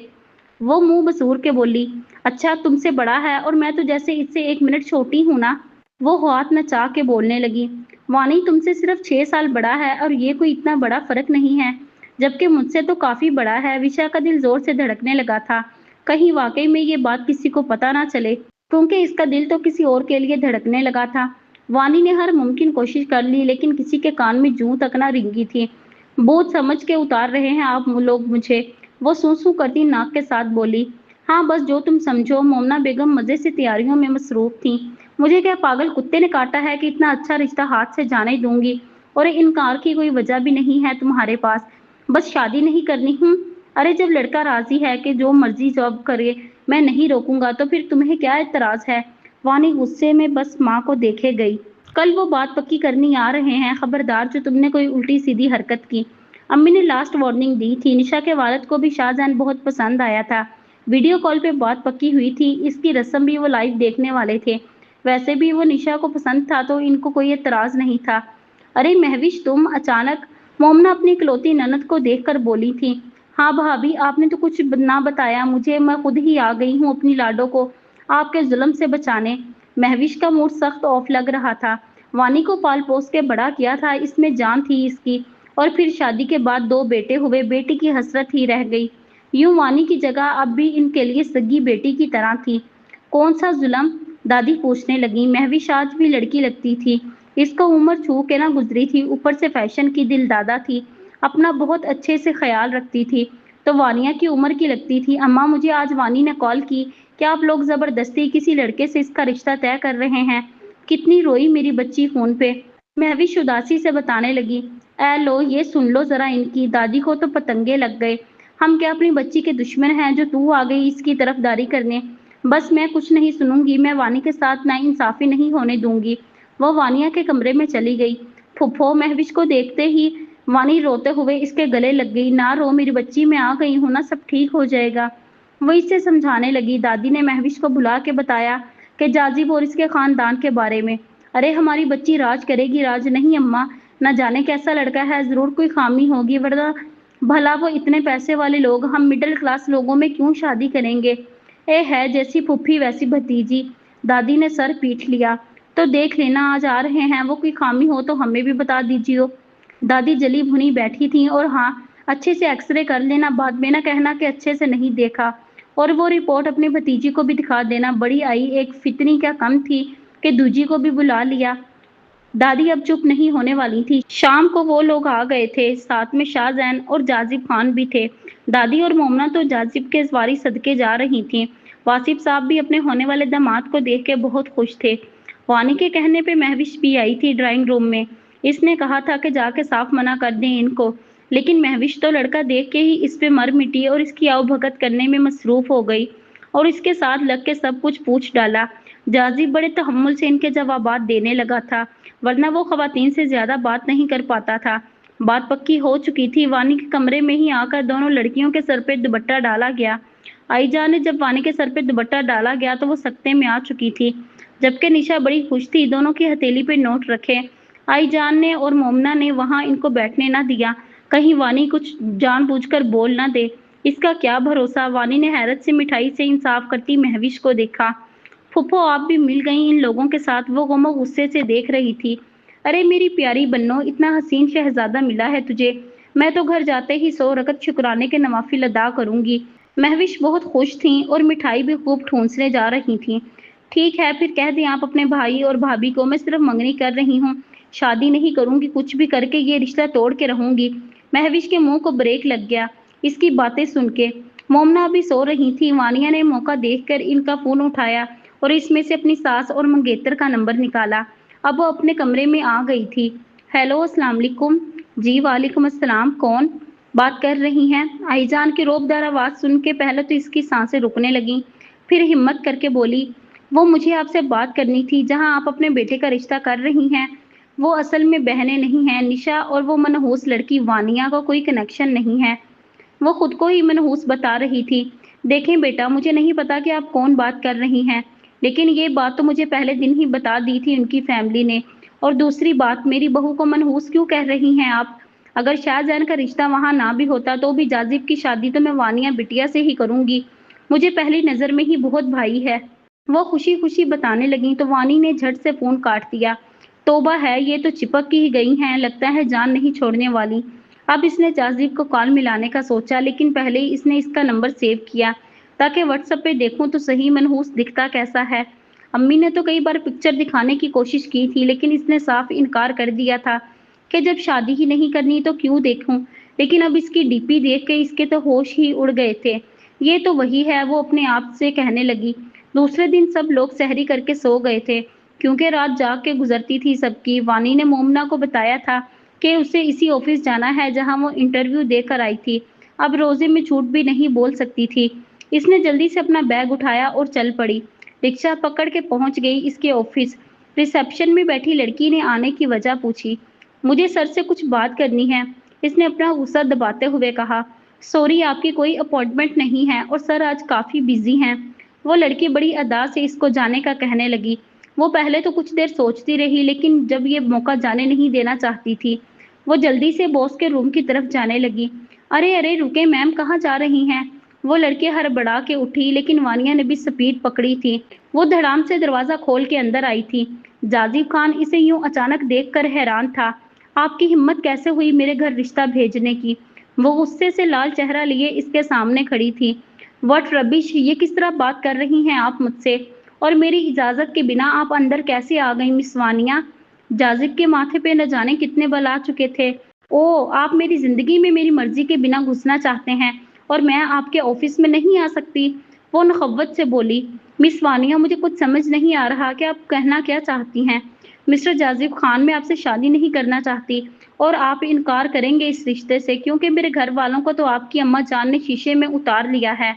وہ منہ بسور کے بولی، اچھا تم سے بڑا ہے، اور میں تو جیسے اس سے 1 منٹ چھوٹی ہوں نا۔ وہ ہاتھ نچا کے بولنے لگی، وانی تم سے صرف 6 سال بڑا ہے، اور یہ کوئی اتنا بڑا فرق نہیں ہے، جبکہ مجھ سے تو کافی بڑا ہے۔ وشا کا دل زور سے دھڑکنے لگا تھا۔ कहीं वाकई में ये बात किसी को पता ना चले, क्योंकि इसका दिल तो किसी और के लिए धड़कने लगा था। वानी ने हर मुमकिन कोशिश कर ली, लेकिन किसी के कान में जूं तक ना रिंगी थी। बहुत समझ के उतार रहे हैं आप लोग मुझे, वो सूं करती नाक के साथ बोली। हाँ बस जो तुम समझो। मोमना बेगम मजे से तैयारियों में मसरूफ थी। मुझे क्या पागल कुत्ते ने काटा है कि इतना अच्छा रिश्ता हाथ से जाने दूंगी, और इनकार की कोई वजह भी नहीं है तुम्हारे पास। बस शादी नहीं करनी हूँ। अरे जब लड़का राजी है कि जो मर्जी जॉब करे, मैं नहीं रोकूंगा, तो फिर तुम्हें क्या एतराज है। वानी गुस्से में बस माँ को देखे गई। कल वो बात पक्की करनी आ रहे हैं, खबरदार जो तुमने कोई उल्टी सीधी हरकत की। अम्मी ने लास्ट वार्निंग दी थी। निशा के वालिद को भी शाहजहान बहुत पसंद आया था। वीडियो कॉल पे बात पक्की हुई थी, इसकी रस्म भी वो लाइव देखने वाले थे। वैसे भी वो निशा को पसंद था, तो इनको कोई एतराज नहीं था। अरे महविश तुम, अचानक मोमना अपनी इकलौती ननद को देखकर बोली थी। हाँ भाभी, आपने तो कुछ ना बताया मुझे, मैं खुद ही आ गई हूँ अपनी लाडो को आपके जुल्म से बचाने। महविश का मूड सख्त ऑफ लग रहा था। वानी को पाल पोस के बड़ा किया था, इसमें जान थी इसकी, और फिर शादी के बाद 2 बेटे हुए, बेटी की हसरत ही रह गई। यूं वानी की जगह अब भी इनके लिए सगी बेटी की तरह थी। कौन सा जुल्म, दादी पूछने लगी। महविश आज भी लड़की लगती थी। इसको उम्र छू के ना गुजरी थी, ऊपर से फैशन की दिलदादा थी, अपना बहुत अच्छे से ख्याल रखती थी, तो वानिया की उम्र की लगती थी। अम्मा मुझे आज वानी ने कॉल की कि आप लोग जबरदस्ती किसी लड़के से इसका रिश्ता तय कर रहे हैं। कितनी रोई मेरी बच्ची फोन पे। महविश उदासी से बताने लगी। ए लो, ये सुन लो जरा इनकी, दादी को तो पतंगे लग गए। हम क्या अपनी बच्ची के दुश्मन हैं जो तू आ गई इसकी तरफदारी करने। बस मैं कुछ नहीं सुनूंगी, मैं वानी के साथ नाइंसाफी नहीं होने दूंगी। वह वानिया के कमरे में चली गई। फुफ्फो, महविश को देखते ही वानी रोते हुए इसके गले लग गई। ना रो मेरी बच्ची, मैं आ गई हूं ना, सब ठीक हो जाएगा। वो इसे समझाने लगी। दादी ने महविश को बुला के बताया कि जाजिब और इसके खानदान के बारे में। अरे हमारी बच्ची राज करेगी। राज नहीं अम्मा, न जाने कैसा लड़का है, जरूर कोई खामी होगी, वरना भला वो इतने पैसे वाले लोग हम मिडिल क्लास लोगों में क्यों शादी करेंगे। ए है जैसी फूफी वैसी भतीजी। दादी ने सर पीट लिया। तो देख लेना, आज आ रहे हैं, वो कोई खामी हो तो हमें भी बता दीजिए। दादी जली भुनी बैठी थी। और हाँ, अच्छे से एक्सरे कर लेना, बाद में ना कहना कि अच्छे से नहीं देखा। और वो रिपोर्ट अपनी भतीजी को भी दिखा देना। बड़ी आई एक फितनी क्या कम थी कि दूजी को भी बुला लिया। दादी अब चुप नहीं होने वाली थी। शाम को वो लोग आ गए थे, साथ में शाहजैन और जाजिब खान भी थे। दादी और मोमना तो जाजिब के सवारी सदके जा रही थीं। वासिफ साहब भी अपने होने वाले दामाद को देख के बहुत खुश थे। वानी के कहने पे महविश भी आई थी ड्राइंग रूम में। इसने कहा था कि जाके साफ मना कर दें इनको, लेकिन महविश तो लड़का देख के ही इस पे मर मिटी और इसकी आवभगत करने में मसरूफ हो गई, और इसके साथ लग के सब कुछ पूछ डाला। जाजिब बड़े तहम्मुल से इनके जवाबात देने लगा था, वरना वो खवातीन से ज्यादा बात नहीं कर पाता था। बात पक्की हो चुकी थी। वानी के कमरे में ही आकर दोनों लड़कियों के सर पे दुपट्टा डाला गया। आईजान ने जब वानी के सर पे दुपट्टा डाला गया तो वो सकते में आ चुकी थी, जबकि निशा बड़ी खुश थी। दोनों की हथेली पे नोट रखे आईजान ने और मोमना ने वहां इनको बैठने ना दिया, कहीं वानी कुछ जानबूझकर बोल ना दे। इसका क्या भरोसा। वानी ने हैरत से मिठाई से इंसाफ करती महविश को देखा। फुप्पो आप भी मिल गई इन लोगों के साथ। वो गोमो गुस्से से देख रही थी। अरे मेरी प्यारी बन्नो, इतना हसीन शहजादा मिला है तुझे। मैं तो घर जाते ही 100 रकत शुक्राने के नवाफिल अदा करूंगी। महविश बहुत खुश थीं और मिठाई भी खूब ठूंसने जा रही थीं। ठीक है, फिर कह दें आप अपने भाई और भाभी को, मैं सिर्फ मंगनी कर रही हूँ, शादी नहीं करूंगी, कुछ भी करके ये रिश्ता तोड़ के रहूंगी। महविश के मुंह को ब्रेक लग गया इसकी बातें सुन के। मोमना भी सो रही थी। वानिया ने मौका देखकर इनका फोन उठाया और इसमें से अपनी सास और मंगेतर का नंबर निकाला। अब वो अपने कमरे में आ गई थी। हेलो, अस्सलाम वालेकुम। जी वालेकुम अस्सलाम। कौन बात कर रही हैं। आईजान की रोबदार आवाज सुन के पहले तो इसकी सांसें रुकने लगी, फिर हिम्मत करके बोली, वो मुझे आपसे बात करनी थी। जहां आप अपने बेटे का रिश्ता कर रही हैं, वो असल में बहनें नहीं हैं। निशा और वो मनहूस लड़की वानिया का कोई कनेक्शन नहीं है। वो खुद को ही मनहूस बता रही थी। देखें बेटा, मुझे नहीं पता कि आप कौन बात कर रही हैं, लेकिन ये बात तो मुझे पहले दिन ही बता दी थी उनकी फैमिली ने। और दूसरी बात, मेरी बहू को मनहूस क्यों कह रही हैं आप। अगर शाहजहान का रिश्ता वहां ना भी होता तो भी जाजिब की शादी तो मैं वानिया बिटिया से ही करूंगी। मुझे पहली नजर में ही बहुत भाई है। वो खुशी खुशी बताने लगी तो वानी ने झट से फोन काट दिया। तोबा है, ये तो चिपक ही गई हैं, लगता है जान नहीं छोड़ने वाली। अब इसने जाजिब को कॉल मिलाने का सोचा, लेकिन पहले ही इसने इसका नंबर सेव किया। ताकि व्हाट्सएप पे देखूं तो सही मनहूस दिखता कैसा है। अम्मी ने तो कई बार पिक्चर दिखाने की कोशिश की थी, लेकिन इसने साफ इनकार कर दिया था कि जब शादी ही नहीं करनी तो क्यों देखूं। लेकिन अब इसकी डीपी देख के इसके तो होश ही उड़ गए थे। ये तो वही है, वो अपने आप से कहने लगी। दूसरे दिन सब लोग सहरी करके सो गए थे, क्योंकि रात जाग के गुजरती थी सबकी। वानी ने मोमना को बताया था कि उसे इसी ऑफिस जाना है जहां वो इंटरव्यू देकर आई थी। अब रोजे में झूठ भी नहीं बोल सकती थी। इसने जल्दी से अपना बैग उठाया और चल पड़ी। रिक्शा पकड़ के पहुंच गई इसके ऑफिस। रिसेप्शन में बैठी लड़की ने आने की वजह पूछी। मुझे सर से कुछ बात करनी है, इसने अपना गुस्सा दबाते हुए कहा। सॉरी, आपकी कोई अपॉइंटमेंट नहीं है और सर आज काफी बिजी हैं। वो लड़की बड़ी अदा से इसको जाने का कहने लगी। वो पहले तो कुछ देर सोचती रही, लेकिन जब ये मौका जाने नहीं देना चाहती थी, वो जल्दी से बॉस के रूम की तरफ जाने लगी। अरे अरे रुके मैम, कहाँ जा रही हैं? वो लड़की हड़बड़ा के उठी, लेकिन वानिया ने भी स्पीड पकड़ी थी। वो धड़ाम से दरवाजा खोल के अंदर आई थी। जाजिब खान इसे यूं अचानक देखकर हैरान था। आपकी हिम्मत कैसे हुई मेरे घर रिश्ता भेजने की? वो गुस्से से लाल चेहरा लिए इसके सामने खड़ी थी। व्हाट रबिश, ये किस तरह बात कर रही हैं आप मुझसे? और मेरी इजाजत के बिना आप अंदर कैसे आ गई मिस वानिया? जाजिब के माथे पे न जाने कितने बल आ चुके थे। ओ, आप मेरी जिंदगी में मेरी मर्जी के बिना घुसना चाहते हैं और मैं आपके ऑफिस में नहीं आ सकती? वो नखवत से बोली। मिस वानिया, मुझे कुछ समझ नहीं आ रहा कि आप कहना क्या चाहती हैं। मिस्टर जाजिब खान, मैं आपसे शादी नहीं करना चाहती और आप इनकार करेंगे इस रिश्ते से, क्योंकि मेरे घर वालों को तो आपकी अम्मा जान ने शीशे में उतार लिया है।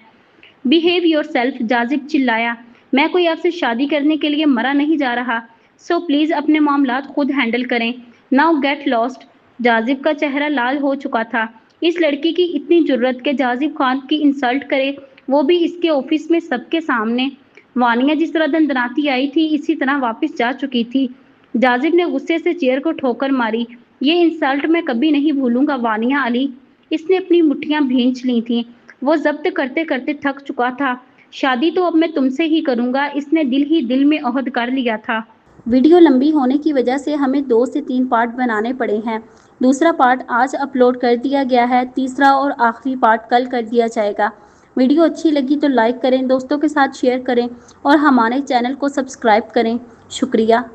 बिहेव योरसेल्फ, जाजिब चिल्लाया। मैं कोई आपसे शादी करने के लिए मरा नहीं जा रहा। सो प्लीज अपने मामलात खुद हैंडल करें। Now get lost. जाजिब का चेहरा लाल हो चुका था। इस लड़की की इतनी जुर्रत के जाजिब खान की इंसल्ट करे, वो भी इसके ऑफिस में सबके सामने। वानिया जिस तरह दंदनाती आई थी, इसी तरह वापस जा चुकी थी। जाजिब ने गुस्से से चेयर को ठोकर मारी। ये इंसल्ट मैं कभी नहीं भूलूंगा वानिया अली। इसने अपनी मुट्ठियां भींच ली थीं। वो जब्त करते करते थक चुका था। शादी तो अब मैं तुमसे ही करूंगा, इसने दिल ही दिल में अहद कर लिया था। वीडियो लंबी होने की वजह से हमें 2 से 3 पार्ट बनाने पड़े हैं। दूसरा पार्ट आज अपलोड कर दिया गया है, तीसरा और आखिरी पार्ट कल कर दिया जाएगा। वीडियो अच्छी लगी तो लाइक करें, दोस्तों के साथ शेयर करें और हमारे चैनल को सब्सक्राइब करें। शुक्रिया।